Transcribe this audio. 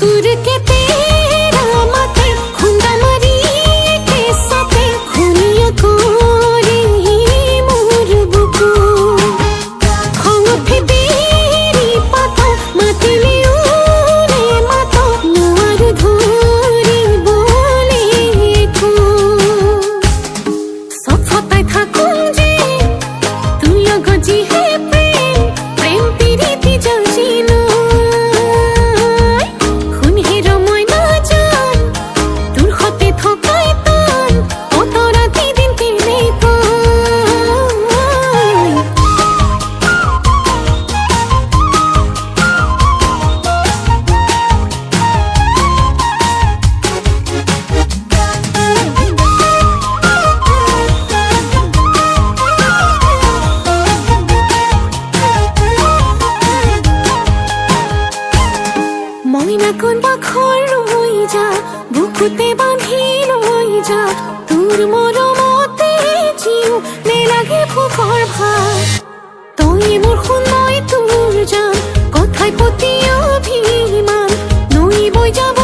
सुर के तेरा माथे खुंदा मरी के साथे खुनिया कोरी मोर बुकु खंग फेदेरी पाता मातिले उरे माता नुआर धरी बोले को सफताय थाकुम जे तुय गजी हे प्रेम प्रेम पीरिति जाजिनो মইনা কোন বাখৰ ৰৈ যা বুকুতে বান্ধি লৈ যা তোৰ মৰমতে জিও নেলাগে ভোকৰ ভাত তই মোৰ সোণ মই তোৰ জান কথাই প্ৰতি অভিমান নৈ বৈ যাব